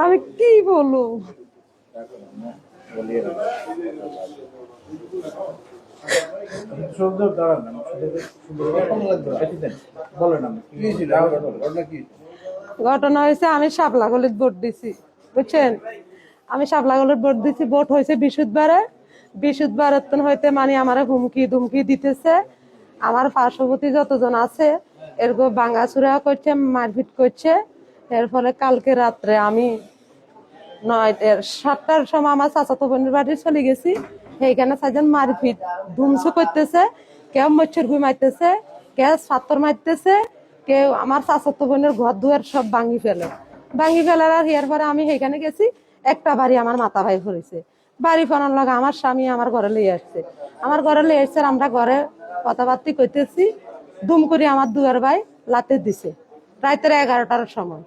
আমি কি বলবো? ঘটনা হয়েছে, আমি শাপলা গলিত ভোট দিছি, বুঝছেন? আমি শাপলা গলিত ভোট দিছি। ভোট হয়েছে বৃহস্পতিবারে হইতে মানে আমার হুমকি ধুমকি দিতেছে। আমার পার্শ্ববর্তী যতজন আছে এরকম ভাঙাচুরা করছে, মারপিট করছে। এর ফলে কালকে রাত্রে আমি 7টার সময় আমার চাচাতো বোনের বাড়ি চলে গেছি। সেইখানে চারজন মারপিট ধুমসু করতেছে, কেউ মচ্ছর ঘুমাইতেছে, কেউ পাথর মারতেছে, কেউ আমার চাচাতো বোনের ঘর দুয়ার সব ভাঙি ফেলার। আর এর পরে আমি সেইখানে গেছি, একটা বাড়ি আমার মাথা ভাই পড়েছে। বাড়ি ফোনার লাগে আমার স্বামী আমার ঘরে লিয়ে আসছে। আমরা ঘরে কথাবার্তি করতেছি, দুম করে আমার দুয়ার ভাই লাতে দিছে রাতের 11টার সময়।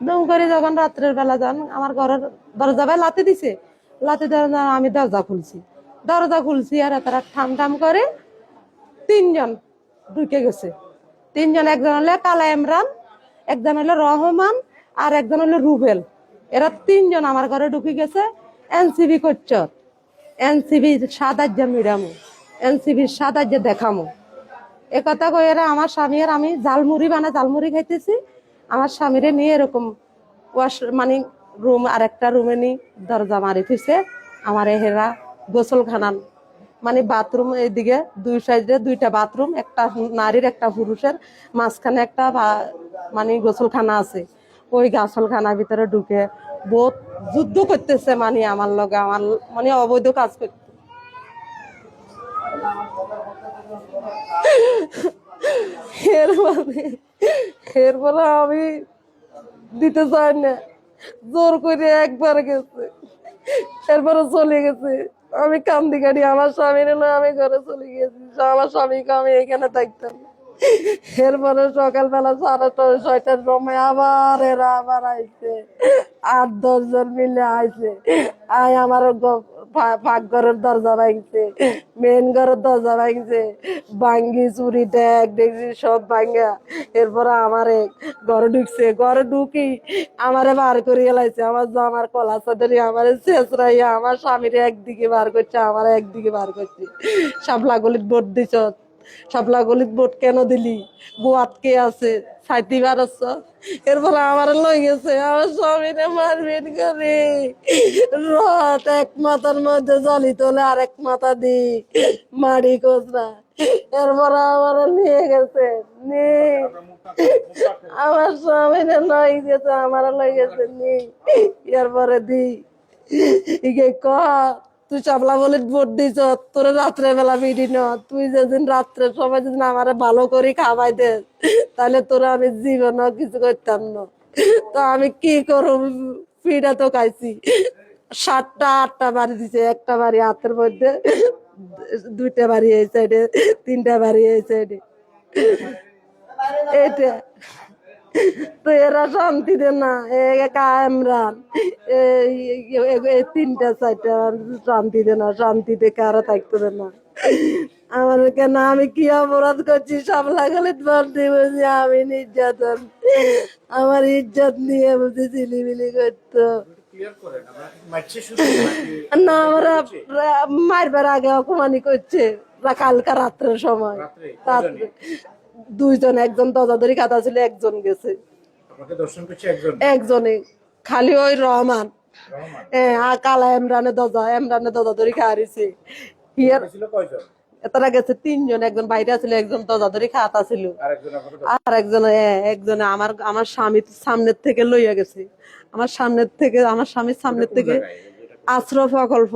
দুম করে যখন রাত্রের বেলা যান আমার ঘরের দরজা ভাই লাতে দিছে। লাতে দেওয়া আমি দরজা খুলছি আর তারা ঠাম ঠাম করে তিনজন ঢুকে গেছে। তিনজন, একজন হলো কালা ইমরান, একজন হলো রহমান, আর একজন হলো রুবেল। এরা তিনজন আমার ঘরে ঢুকে গেছে। এনসিবি করছ, এনসিবি সাদাজ্যা মিরামু, এনসিবির সাদাজ্যা দেখামু, একথা কই এরা আমার স্বামী আর আমি ঝালমুড়ি খাইতেছি। আমার স্বামীরে নিয়ে এরকম মানে রুম আর একটা রুমে নি দরজা মারি থুইছে। আমার হেরা গোসলখানান মানে বাথরুম, এইদিকে দুই সাইডে দুইটা বাথরুম, একটা নারীর একটা পুরুষের, মাঝখানে একটা মানে গোসলখানা আছে। ওই গোসলখানার ভিতরে ঢুকে বহুত যুদ্ধ করতেছে, মানে আমার লগে আমার মানে অবৈধ কাজ করতে। এরপরে আমি দিতে চাই না, জোর করে একবার গেছে, এরপরে চলে গেছে। আমি কান্দি কাটি আমার স্বামীর না, আমি ঘরে চলে গেছি। আমার স্বামীকে আমি এখানে থাকতাম। এরপরে সকালবেলা 6:30-6টার সময় এরা আবার আইছে, 8-10 জন মিলে আইছে। আমার পাকঘরের দরজা ভাঙছে, মেন ঘরের দরজা ভাঙছে, ভাঙ্গি চুরি ট্যাগ দেখছি সব ভাঙ্গা। এরপরে আমারে ঘরে ঢুকি আমারে বার করে এলাইছে। আমার জামার কলা চাদরি আমারে শেষরাইয়া আমার স্বামীর একদিকে বার করছে, আমার একদিকে বার করছে। শাপলা গলিত ভোট দিছ, শাপলা গলিত ভোট কেন দিলি, গোয়াত কে আছে, সাইতি বারছ। এরপরে আমার লই গেছে, আমার স্বামীরে মারপিট করে রথ এক মাথার মধ্যে জলি তোলে, আরেক মাথা দি মাড়ি কোচরা। এরপরে আমার নিয়ে গেছে, আমার স্বামীরে লই গেছে, আমার লই গেছে এরপরে দি ইকে ক তুই চাপলা বলে ভোট দিছ, তোর রাত্রে বেলা বিড়ি ন, তুই যেদিন রাত্রে সবাই যেদিন আমারে ভালো করে খাওয়াই দে, তাহলে তোরা আমি জীবন কিছু করতাম না। তো আমি কি করব, পিঠা তো খাইছি। 7টা-8টা বাড়ি দিছে, একটা বাড়ি হাতের মধ্যে, 2টা বাড়ি এই সাইডে, 3টা বাড়ি এই সাইডে। এটা তো এরা শান্তিতে না, ইমরান এই 3টা-4টা শান্তিতে না, শান্তিতে কারা থাকতে দেয় না। আমার কেন, আমি কি অপরাধ করছি? শাপলা গলিত বলতে বলছি আমি নির্যাতন, আমার ইজ্জত নিয়ে বুঝি চিলিমিলি করতো না। আমরা মারবার আগে অপমানি করছে কালকা রাত্রের সময়। রাত্রে 2জন, একজন দরজা ধরে খাতা ছিল, একজন গেছে, একজনে খালি ওই রহমান। হ্যাঁ, কালা ইমরানের দরজা ধরে খাওয়াইছে। তারা গেছে 3জন, একজন বাইরে ছিল, একজন দরজা ধরে খাতা ছিল, আর একজনে আমার স্বামীর সামনের থেকে লইয়া গেছে। আমার স্বামীর সামনের থেকে আশ্রয় প্রকল্প